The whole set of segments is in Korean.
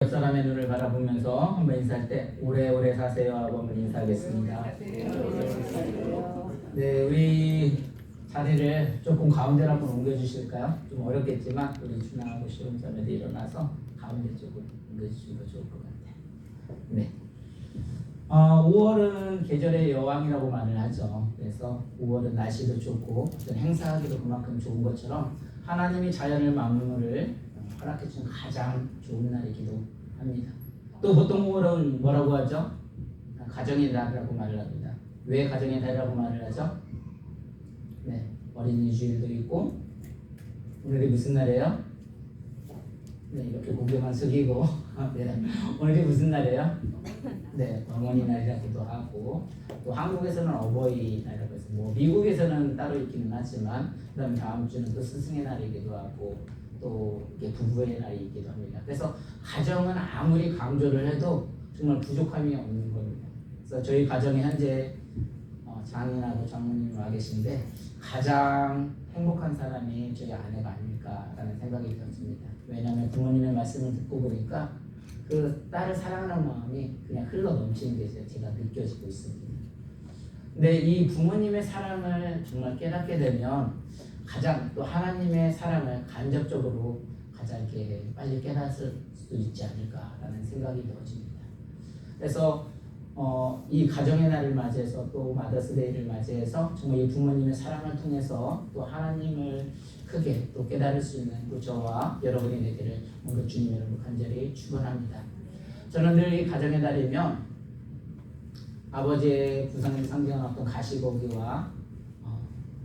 옆 사람의 눈을 바라보면서 한번 인사할 때 오래오래 사세요 하고 한번 인사하겠습니다. 네, 우리 자리를 조금 가운데로 한번 옮겨주실까요? 좀 어렵겠지만 우리 준하고 시험자매들 일어나서 가운데 쪽으로 옮겨주시면 좋을 것 같아요. 네. 5월은 계절의 여왕이라고 말을 하죠. 그래서 5월은 날씨도 좋고 어떤 행사하기도 그만큼 좋은 것처럼 하나님이 자연을 만물을 허락해준 가장 좋은 날이기도 합니다. 또 보통 5월은 뭐라고 하죠? 가정의 날이라고 말을 합니다. 왜 가정의 날이라고 말을 하죠? 네, 어린이 주일도 있고 오늘이 무슨 날이에요? 네, 이렇게 고개만 숙이고 네, 오늘이 무슨 날이에요? 네, 어머니 날이라고도 하고 또 한국에서는 어버이날이라고 해서 뭐 미국에서는 따로 있기는 하지만 그다음 다음 주는 또 스승의 날이기도 하고 또 이게 부부의 날이기도 합니다. 그래서 가정은 아무리 강조를 해도 정말 부족함이 없는 겁니다. 그래서 저희 가정에 현재 장인하고 장모님 와 계신데 가장 행복한 사람이 저희 아내가 아닐까라는 생각이 들었습니다. 왜냐하면 부모님의 말씀을 듣고 보니까 그 딸을 사랑하는 마음이 그냥 흘러 넘치는 게 제가 느껴지고 있습니다. 근데 이 부모님의 사랑을 정말 깨닫게 되면 가장 또 하나님의 사랑을 간접적으로 가장 이렇게 빨리 깨닫을 수 있지 않을까라는 생각이 들어집니다. 그래서 이 가정의 날을 맞이해서 또 마더스데이를 맞이해서 정말 이 부모님의 사랑을 통해서 또 하나님을 크게 또 깨달을 수 있는 또 저와 여러분이 되기를 오늘 주님 여러분 간절히 축원합니다. 저는 늘 이 가정의 날이면 아버지의 부상을 상징하는 어떤 가시고기와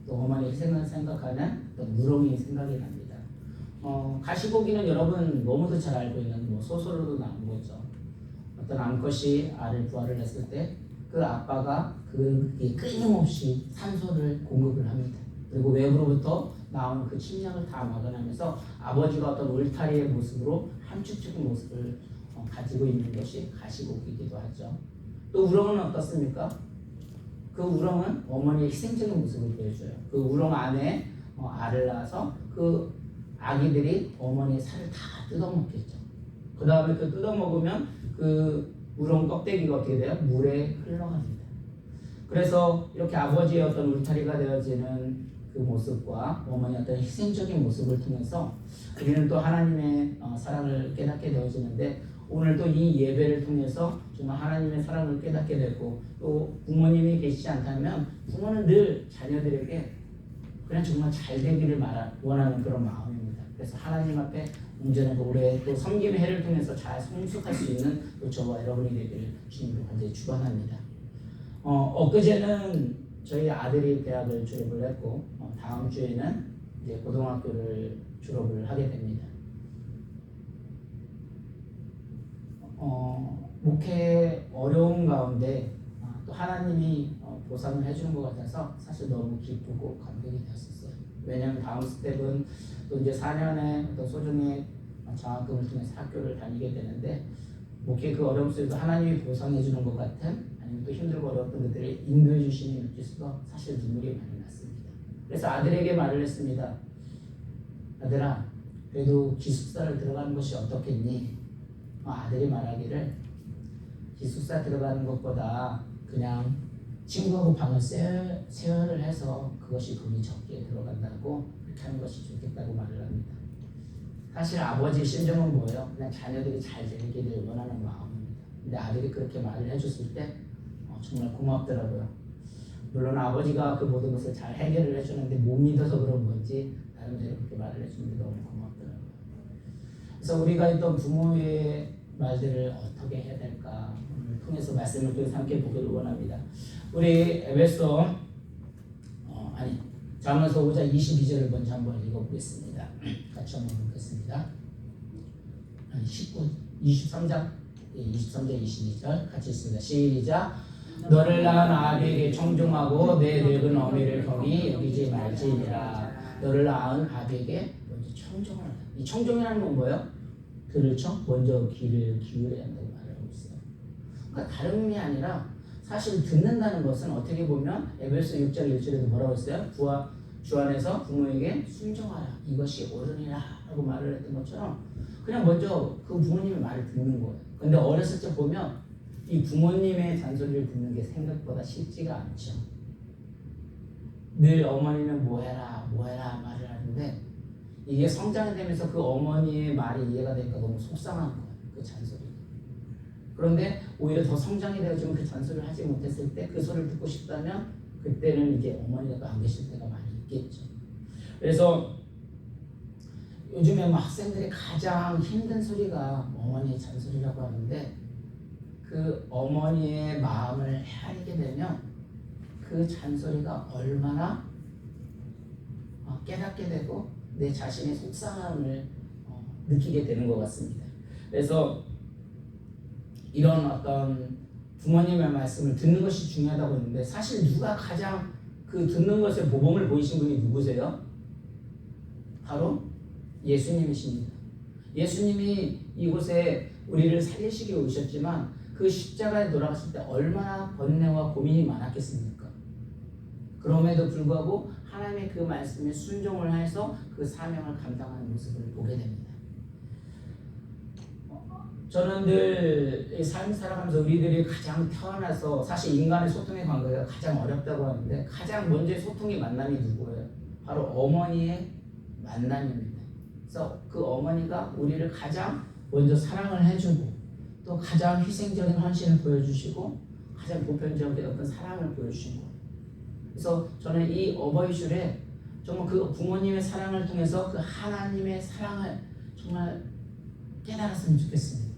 또 어머니의 희생을 생각하는 어떤 무롱이 생각이 납니다. 가시고기는 여러분 너무도 잘 알고 있는 뭐 소설로도 나온 거죠. 어떤 암컷이 알을 부화를 했을 때 그 아빠가 그게 끊임없이 산소를 공급을 합니다. 그리고 외부로부터 나오는 그 침략을 다 막아내면서 아버지가 어떤 울타리의 모습으로 함축적인 모습을 가지고 있는 것이 가시고기이기도 하죠. 또 우렁은 어떻습니까? 그 우렁은 어머니의 희생적인 모습을 보여줘요. 그 우렁 안에 알을 낳아서 그 아기들이 어머니의 살을 다 뜯어먹겠죠. 그 다음에 그 뜯어먹으면 그 우렁 껍데기가 어떻게 돼요? 물에 흘러갑니다. 그래서 이렇게 아버지의 어떤 울타리가 되어지는 그 모습과 어머니의 어떤 희생적인 모습을 통해서 우리는 또 하나님의 사랑을 깨닫게 되어지는데 오늘 또 이 예배를 통해서 정말 하나님의 사랑을 깨닫게 되고 또 부모님이 계시지 않다면 부모는 늘 자녀들에게 그냥 정말 잘 되기를 원하는 그런 마음입니다. 그래서 하나님 앞에 온전하고 오래 또 섬김의 해를 통해서 잘 성숙할 수 있는 또 저와 여러분이 되기를 주님으로 간절히 축원합니다. 엊그제는 저희 아들이 대학을 졸업을 했고 다음 주에는 이제 고등학교를 졸업을 하게 됩니다. 목회 어려운 가운데 또 하나님이 보상을 해주는 것 같아서 사실 너무 기쁘고 감동이 되었었어요. 왜냐하면 다음 스텝은 또 이제 4년의 어떤 소중의 장학금을 통해서 학교를 다니게 되는데 목회 그 어려움 속에서 하나님이 보상해 주는 것 같은 아니면 또 힘들고 어려웠던 것들을 인도해 주시는 느껴서 사실 눈물이 많이 났습니다. 그래서 아들에게 말을 했습니다. 아들아, 그래도 기숙사를 들어가는 것이 어떻겠니? 아들이 말하기를 기숙사 들어가는 것보다 그냥 친구하고 방을 세어를 해서 그것이 돈이 적게 들어간다고 그렇게 하는 것이 좋겠다고 말을 합니다. 사실 아버지의 심정은 뭐예요? 그냥 자녀들이 잘 되기를 원하는 마음입니다. 근데 아들이 그렇게 말을 해줬을 때 정말 고맙더라고요. 물론 아버지가 그 모든 것을 잘 해결을 해주는데 못 믿어서 그런 건지 나름대로 그렇게 말을 해주는데 너무 고맙더라고요. 그래서 우리가 있던 부모의 말들을 어떻게 해야 될까 오늘 통해서 말씀을 통해서 함께 보기를 원합니다. 우리 에베소 잠언서 5장 22절을 먼저 한번 읽어보겠습니다. 같이 한번 읽겠습니다. 23장 22절 같이 읽습니다. 시작. 너를 낳은 아비에게 청종하고 내 늙은 어미를 경히 여기지 말지니라. 너를 낳은 아비에게 먼저 청종을 한다. 이 청종이라는 건 뭐예요? 그렇죠? 먼저 귀를 기울여야 한다고 말하고 있어요. 그러니까 다른 의미 아니라 사실 듣는다는 것은 어떻게 보면 에베소 6장 1절에도 뭐라고 했어요? 주 안에서 부모에게 순종하라. 이것이 옳으니라 라고 말을 했던 것처럼 그냥 먼저 그 부모님의 말을 듣는 거예요. 근데 어렸을 때 보면 이 부모님의 잔소리를 듣는 게 생각보다 쉽지가 않죠. 늘 어머니는 뭐해라 말을 하는데 이게 성장이 되면서 그 어머니의 말이 이해가 되니까 너무 속상한 거예요. 그 잔소리. 그런데 오히려 더 성장이 되어지면 그 잔소리를 하지 못했을 때 그 소리를 듣고 싶다면 그때는 이게 어머니가 또 안 계실 때가 많이 있겠죠. 그래서 요즘에 뭐 학생들이 가장 힘든 소리가 어머니의 잔소리라고 하는데 그 어머니의 마음을 헤아리게 되면 그 잔소리가 얼마나 깨닫게 되고 내 자신의 속상함을 느끼게 되는 것 같습니다. 그래서 이런 어떤 부모님의 말씀을 듣는 것이 중요하다고 했는데 사실 누가 가장 그 듣는 것에 모범을 보이신 분이 누구세요? 바로 예수님이십니다. 예수님이 이곳에 우리를 살리시기 오셨지만 그 십자가에 돌아갔을 때 얼마나 번뇌와 고민이 많았겠습니까? 그럼에도 불구하고 하나님의 그 말씀에 순종을 해서 그 사명을 감당하는 모습을 보게 됩니다. 저는 늘 삶을 살아가면서 우리들이 가장 태어나서 사실 인간의 소통의 관계가 가장 어렵다고 하는데 가장 먼저 소통의 만남이 누구예요? 바로 어머니의 만남입니다. 그래서 그 어머니가 우리를 가장 먼저 사랑을 해주고 또 가장 희생적인 헌신을 보여주시고 가장 보편적인 어떤 사랑을 보여주신 거예요. 그래서 저는 이 어버이줄에 정말 그 부모님의 사랑을 통해서 그 하나님의 사랑을 정말 깨달았으면 좋겠습니다.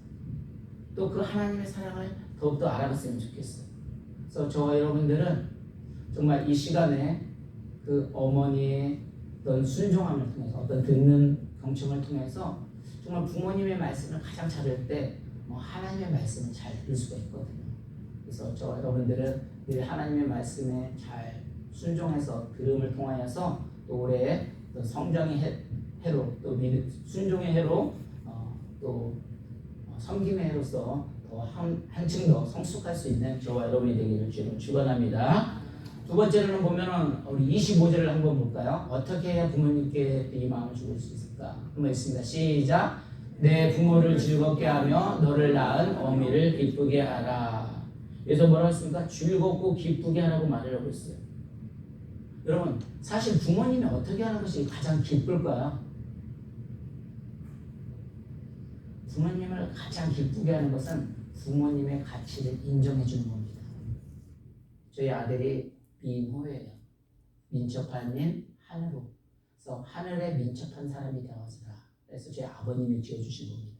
또 그 하나님의 사랑을 더욱더 알아봤으면 좋겠어요. 그래서 저와 여러분들은 정말 이 시간에 그 어머니의 어떤 순종함을 통해서 어떤 듣는 경청을 통해서 정말 부모님의 말씀을 가장 잘 들을 때 하나님의 말씀을 잘 들을 수가 있거든요. 그래서 저와 여러분들은 늘 하나님의 말씀에 잘 순종해서 들음을 통하여서 또 올해 성장의 해로 또 순종의 해로 또 섬김의 해로서 더 한층 더 성숙할 수 있는 저와 여러분이 되기를 주님을 축원합니다. 두 번째로는 보면은 우리 25절을 한번 볼까요? 어떻게 해야 부모님께 이 마음을 주실 수 있을까? 한번 읽습니다. 시작. 내 부모를 즐겁게 하며 너를 낳은 어미를 기쁘게 하라. 그래서 뭐라고 했습니까? 즐겁고 기쁘게 하라고 말을 하고 있어요. 여러분 사실 부모님이 어떻게 하는 것이 가장 기쁠까요? 부모님을 가장 기쁘게 하는 것은 부모님의 가치를 인정해 주는 겁니다. 저희 아들이 민호예요. 민첩한 하늘로. 그래서 하늘에 민첩한 사람이 되어서라. 그래서 저희 아버님이 지어주신 겁니다.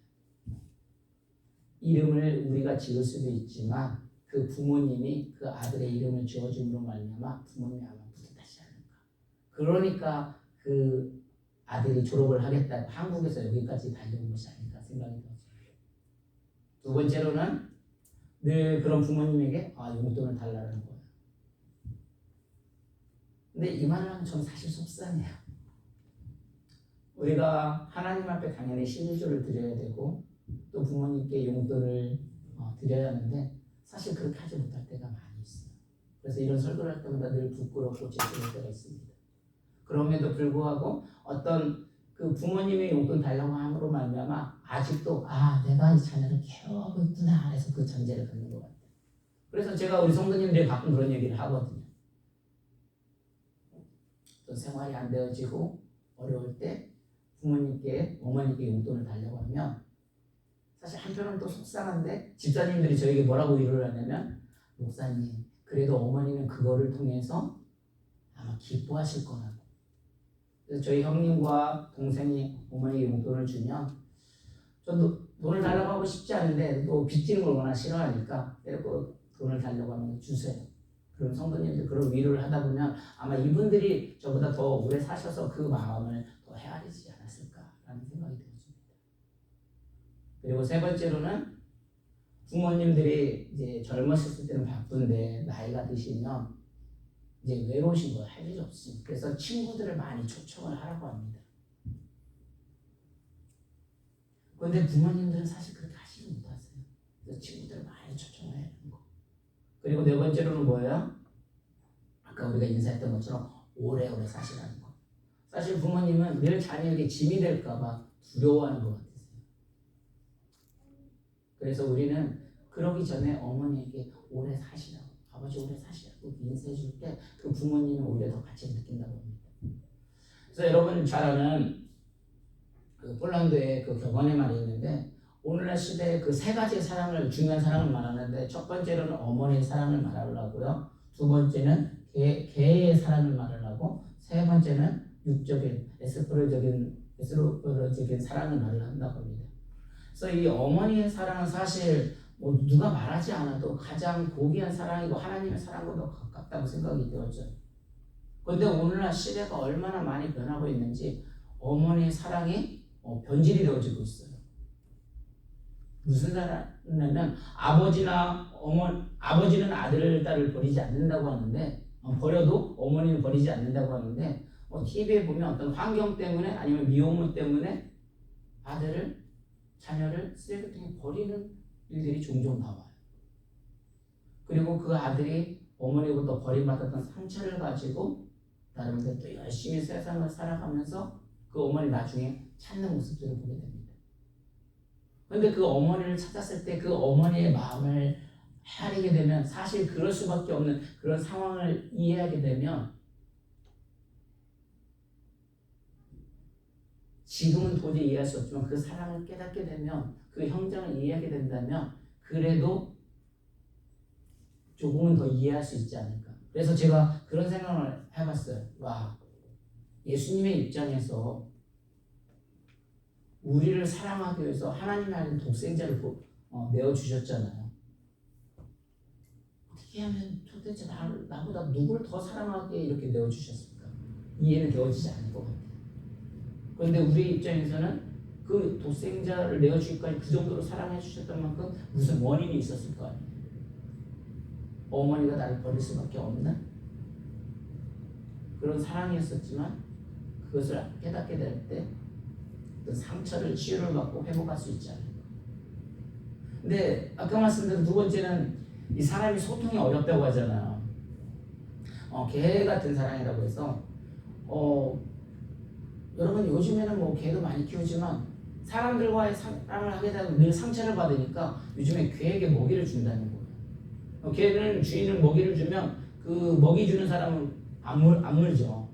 이름을 우리가 지을 수도 있지만 그 부모님이 그 아들의 이름을 지어줌으로 말미암아 부모님이 아마 뿌듯하지 않을까. 그러니까 그 아들이 졸업을 하겠다 한국에서 여기까지 달려온 것이 아닐까 생각이 들어요. 두 번째로는 늘 그런 부모님에게 용돈을 달라는 거예요. 근데 이 말을 하면 저는 사실 속상해요. 우리가 하나님 앞에 당연히 11조를 드려야 되고 또 부모님께 용돈을 드려야 하는데 사실 그렇게 하지 못할 때가 많이 있어요. 그래서 이런 설교를 할 때마다 늘 부끄럽고 죄송할 때가 있습니다. 그럼에도 불구하고 어떤 그 부모님의 용돈 달라고 함으로 말미암아 아직도 내가 이 자녀를 케어하고 있구나 해서 그 전제를 갖는 것 같아요. 그래서 제가 우리 성도님들이 가끔 그런 얘기를 하거든요. 또 생활이 안 되어지고 어려울 때 부모님께 어머니께 용돈을 달라고 하면 사실 한편으로는 또 속상한데 집사님들이 저에게 뭐라고 위로를 하냐면 목사님 그래도 어머니는 그거를 통해서 아마 기뻐하실 거라고. 그래서 저희 형님과 동생이 어머니에게 용돈을 주면 저도 돈을 달라고 하고 싶지 않은데 또 빚지는 걸 워낙 싫어하니까 그래도 돈을 달라고 하면 주세요. 그럼 성도님들 그런 위로를 하다 보면 아마 이분들이 저보다 더 오래 사셔서 그 마음을 더 헤아리지 않았을까라는 생각이 들었습니다. 그리고 세 번째로는 부모님들이 이제 젊었을 때는 바쁜데 나이가 드시면 이제 외로우신 거예요. 할 일이 없으니까. 그래서 친구들을 많이 초청을 하라고 합니다. 그런데 부모님들은 사실 그렇게 하시지 못하세요. 그래서 친구들을 많이 초청을 해야 하는 거. 그리고 네 번째로는 뭐예요? 아까 우리가 인사했던 것처럼 오래오래 사시라는 거. 사실 부모님은 늘 자녀에게 짐이 될까봐 두려워하는 것 같으세요. 그래서 우리는 그러기 전에 어머니에게 오래 사시라고, 아버지 오래 사시라고 인사해 줄 때 그 부모님은 오히려 더 같이 느낀다고 합니다. 그래서 여러분 잘 아는 그 폴란드의 그 격언의 말이 있는데, 오늘날 시대에 그 세 가지 사랑을, 중요한 사랑을 말하는데, 첫 번째로는 어머니의 사랑을 말하려고요. 두 번째는 개의 사랑을 말하려고, 세 번째는 육적인 에스프로적인 사랑을 말한다고 합니다. 그래서 이 어머니의 사랑은 사실 뭐 누가 말하지 않아도 가장 고귀한 사랑이고 하나님의 사랑과도 가깝다고 생각이 되었죠. 그런데 오늘날 시대가 얼마나 많이 변하고 있는지 어머니의 사랑이 변질이 되어지고 있어요. 무슨 사랑이냐면 아버지는 아들을 딸을 버리지 않는다고 하는데, 버려도 어머니는 버리지 않는다고 하는데, TV에 보면 어떤 환경 때문에 아니면 미혼모 때문에 자녀를 쓰레기통에 버리는 일들이 종종 나와요. 그리고 그 아들이 어머니로부터 버림받았던 상처를 가지고 나름대로 또 열심히 세상을 살아가면서 그 어머니 나중에 찾는 모습들을 보게 됩니다. 그런데 그 어머니를 찾았을 때 그 어머니의 마음을 헤아리게 되면, 사실 그럴 수밖에 없는 그런 상황을 이해하게 되면, 지금은 도저히 이해할 수 없지만 그 사랑을 깨닫게 되면, 그 형장을 이해하게 된다면 그래도 조금은 더 이해할 수 있지 않을까. 그래서 제가 그런 생각을 해봤어요. 와, 예수님의 입장에서 우리를 사랑하기 위해서 하나님이 아닌 독생자를 내어주셨잖아요. 어떻게 하면 도대체 나보다 누굴 더 사랑하게 이렇게 내어주셨을까? 이해는 되어지지 않을 것 같아요. 그런데 우리 입장에서는 그 독생자를 내어주기까지 그 정도로 사랑해 주셨던 만큼 무슨 원인이 있었을 거 아니에요. 어머니가 나를 버릴 수밖에 없는 그런 사랑이었었지만, 그것을 깨닫게 될 때 그 상처를 치유를 받고 회복할 수 있지 않을까. 근데 아까 말씀드린 두 번째는 이 사람이 소통이 어렵다고 하잖아요. 개 같은 사랑이라고 해서 여러분 요즘에는 뭐 개도 많이 키우지만 사람들과의 사랑을 하게 되면 늘 상처를 받으니까 요즘에 개에게 먹이를 준다는 거예요. 개는 주인을 먹이를 주면 그 먹이 주는 사람은 안 물죠.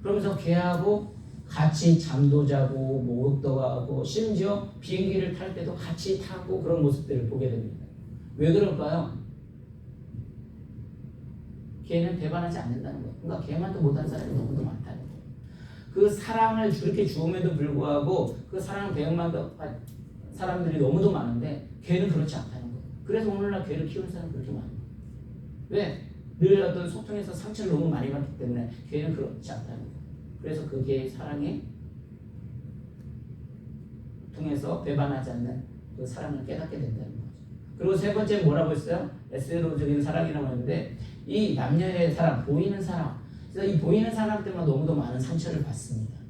그러면서 개하고 같이 잠도 자고 목욕도 하고 심지어 비행기를 탈 때도 같이 타고 그런 모습들을 보게 됩니다. 왜 그럴까요? 개는 배반하지 않는다는 거예요. 그러니까 개만도 못하는 사람이 너무도 많다는 거예요. 그 사랑을 그렇게 주음에도 불구하고 그 사랑을 배응받은 사람들이 너무도 많은데 개는 그렇지 않다는 거예요. 그래서 오늘날 개를 키우는 사람이 그렇게 많아요. 왜? 늘 어떤 소통에서 상처를 너무 많이 받기 때문에 개는 그렇지 않다는 거예요. 그래서 그 개의 사랑이 통해서 배반하지 않는 그 사랑을 깨닫게 된다는 거죠. 그리고 세 번째 뭐라고 했어요? 에스로적인 사랑이라고 했는데, 이 남녀의 사랑, 보이는 사랑. 그래서 이 보이는 사랑 때문에 너무도 많은 상처를 받습니다.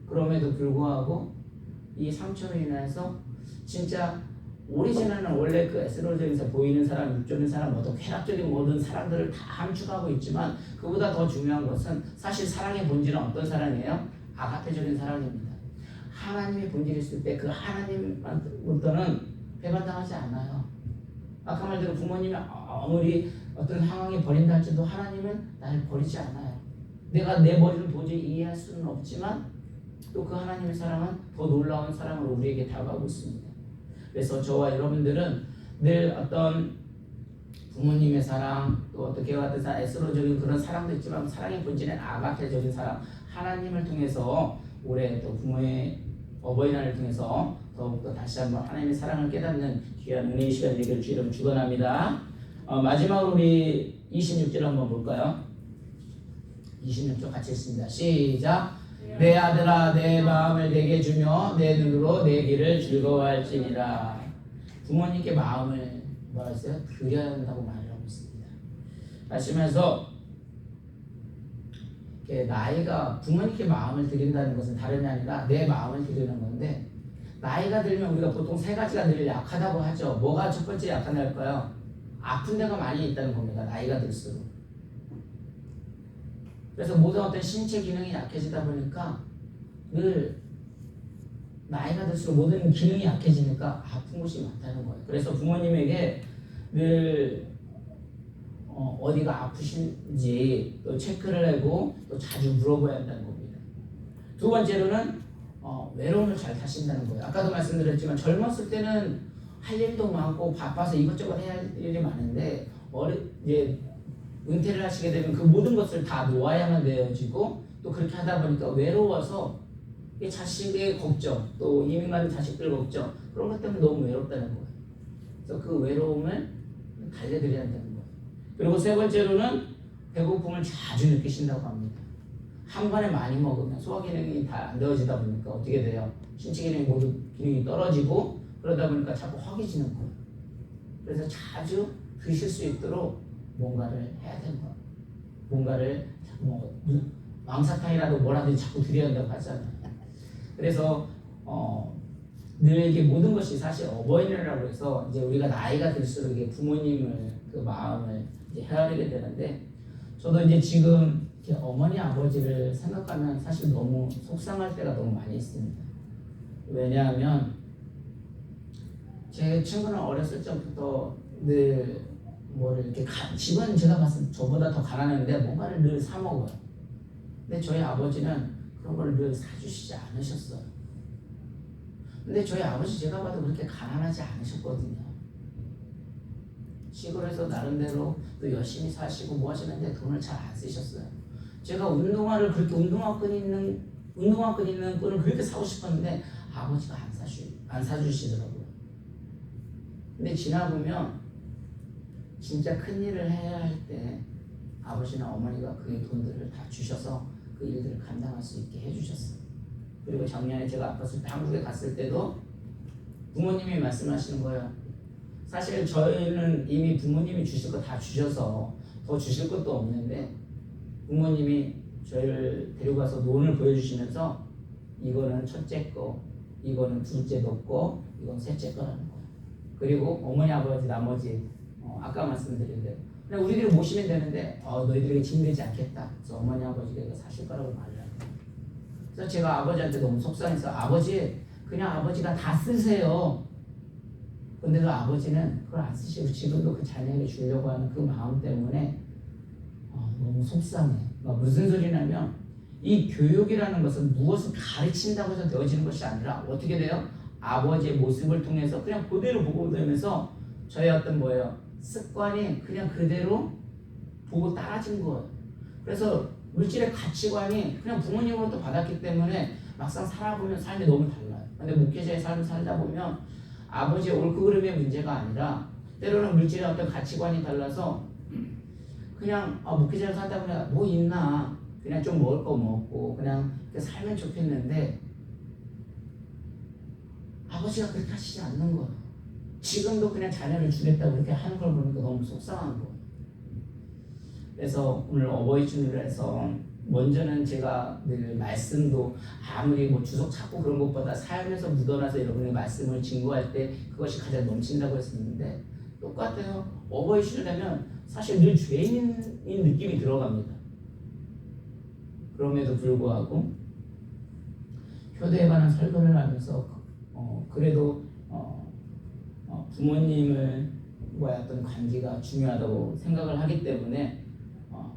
그럼에도 불구하고 이 상처로 인해서 진짜 오리지널은 원래 그 에스로적인 보이는 사랑, 육적인 사랑, 어떤 쾌락적인 모든 사랑들을 다 함축하고 있지만, 그보다 더 중요한 것은 사실 사랑의 본질은 어떤 사랑이에요? 아가페적인 사랑입니다. 하나님의 본질이 있을 때 그 하나님부터는 배반당하지 않아요. 아까 말대로 부모님이 아무리 어떤 상황에 버린다 할지도 하나님은 나를 버리지 않아요. 내가 내 머리를 도저히 이해할 수는 없지만 또 그 하나님의 사랑은 더 놀라운 사랑으로 우리에게 다가오고 있습니다. 그래서 저와 여러분들은 늘 어떤 부모님의 사랑, 또 어떻게 같은 사랑, 에스로적인 그런 사랑도 있지만 사랑의 본질은 아가페적인 사랑, 하나님을 통해서 올해 또 부모의 어버이날을 통해서 더욱더 다시 한번 하나님의 사랑을 깨닫는 귀한 은혜의 시간 되기를 주 이름 축원합니다. 마지막으로 우리 26절 한번 볼까요? 26절 같이 읽습니다. 시작. 내 아들아 내 마음을 내게 주며 내 눈으로 내 길을 즐거워할지니라. 부모님께 마음을 뭐라 했어요? 드려야 한다고 말을 하고 있습니다. 말씀에서 나이가 부모님께 마음을 드린다는 것은 다름이 아니라 내 마음을 드리는 건데, 나이가 들면 우리가 보통 세 가지가 늘 약하다고 하죠. 뭐가 첫 번째 약한 데일까요? 아픈 데가 많이 있다는 겁니다. 나이가 들수록. 그래서 모든 어떤 신체 기능이 약해지다 보니까 늘 나이가 들수록 모든 기능이 약해지니까 아픈 곳이 많다는 거예요. 그래서 부모님에게 늘 어디가 아프신지 또 체크를 하고 또 자주 물어봐야 한다는 겁니다. 두 번째로는 외로움을 잘 타신다는 거예요. 아까도 말씀드렸지만 젊었을 때는 할 일도 많고 바빠서 이것저것 해야 할 일이 많은데 이제 은퇴를 하시게 되면 그 모든 것을 다 놓아야만 되어지고 또 그렇게 하다 보니까 외로워서 자식의 걱정 또 이민 가는 자식들 걱정 그런 것 때문에 너무 외롭다는 거예요. 그래서 그 외로움을 달래드려야 한다는 거예요. 그리고 세 번째로는 배고픔을 자주 느끼신다고 합니다. 한 번에 많이 먹으면 소화 기능이 다 안 되어지다 보니까 어떻게 돼요? 신체 기능이 모두 기능이 떨어지고 그러다 보니까 자꾸 허기지는 거예요. 그래서 자주 드실 수 있도록 뭔가를 해야 되는 거예요. 뭔가를 왕사탕이라도 뭐라도 자꾸 드려야 한다고 하잖아요. 그래서 늘 이게 모든 것이 사실 어버이날이라고 해서 이제 우리가 나이가 들수록 이게 부모님을 그 마음을 이제 헤아리게 되는데 저도 이제 지금 이렇게 어머니 아버지를 생각하면 사실 너무 속상할 때가 너무 많이 있습니다. 왜냐하면 제 친구는 어렸을 적부터 늘 뭐를 이렇게 집은 제가 봤을 때 저보다 더 가난했는데 뭔가를 늘 사 먹어요. 근데 저희 아버지는 그런 걸 늘 사주시지 않으셨어요. 근데 저희 아버지 제가 봐도 그렇게 가난하지 않으셨거든요. 시골에서 나름대로 또 열심히 사시고 뭐 하시는데 돈을 잘 안 쓰셨어요. 제가 운동화를 그렇게 운동화끈 있는 끈을 그렇게 사고 싶었는데 아버지가 안 사주시더라고요. 근데 지나보면 진짜 큰 일을 해야 할 때 아버지나 어머니가 그 돈들을 다 주셔서 그 일들을 감당할 수 있게 해주셨어요. 그리고 작년에 제가 아팠을 때 한국에 갔을 때도 부모님이 말씀하시는 거예요. 사실 저희는 이미 부모님이 주실 거 다 주셔서 더 주실 것도 없는데 부모님이 저희를 데리고 가서 돈을 보여주시면서 이거는 첫째 거, 이거는 둘째 거, 이건 셋째 거라는 거예요. 그리고 어머니 아버지 나머지 아까 말씀드린 대로 그냥 우리들이 모시면 되는데 너희들에게 짐되지 않겠다. 그래서 어머니 아버지가 사실 거라고 말을 해요. 그래서 제가 아버지한테 너무 속상해서 아버지 그냥 아버지가 다 쓰세요. 근데도 아버지는 그걸 안 쓰시고 지금도 그 자녀에게 주려고 하는 그 마음 때문에 너무 속상해. 무슨 소리냐면 이 교육이라는 것은 무엇을 가르친다고 해서 되어지는 것이 아니라 어떻게 돼요? 아버지의 모습을 통해서 그냥 그대로 보고 되면서 저의 어떤 습관이 그냥 그대로 보고 따라진 거예요. 그래서 물질의 가치관이 그냥 부모님으로부터 받았기 때문에 막상 살아보면 삶이 너무 달라요. 근데 목회자의 삶을 살다 보면 아버지의 옳고 그름의 문제가 아니라 때로는 물질의 어떤 가치관이 달라서 그냥 목회자를 살다 보면 뭐 있나 그냥 좀 먹을 거 먹고 그냥 살면 좋겠는데 아버지가 그렇게 하시지 않는 거예요. 지금도 그냥 자녀를 주겠다고 그렇게 하는 걸 보니까 너무 속상한 거예요. 그래서 오늘 어버이 주일을 해서 먼저는 제가 늘 말씀도 아무리 주석 찾고 그런 것보다 삶에서 묻어나서 여러분의 말씀을 증거할 때 그것이 가장 넘친다고 했었는데 똑같아요. 어버이 주일 되면 사실 늘 죄인인 느낌이 들어갑니다. 그럼에도 불구하고 효도에 관한 설교를 하면서 그래도 부모님을 어떤 관계가 중요하다고 생각을 하기 때문에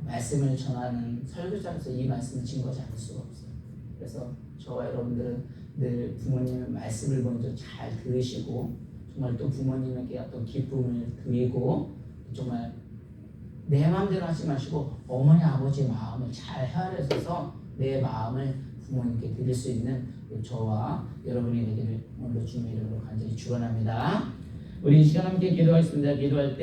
말씀을 전하는 설교자로서 이 말씀을 증거하지 않을 수가 없어요. 그래서 저와 여러분들은 늘 부모님의 말씀을 먼저 잘 들으시고 정말 또 부모님에게 어떤 기쁨을 드리고 정말 내 마음대로 하지 마시고 어머니 아버지의 마음을 잘 헤아려서 내 마음을 부모님께 드릴 수 있는 저와 여러분이 되기를 오늘도 주님의 이름으로 간절히 축원합니다. 우리 이 시간 함께 기도하겠습니다. 기도할 때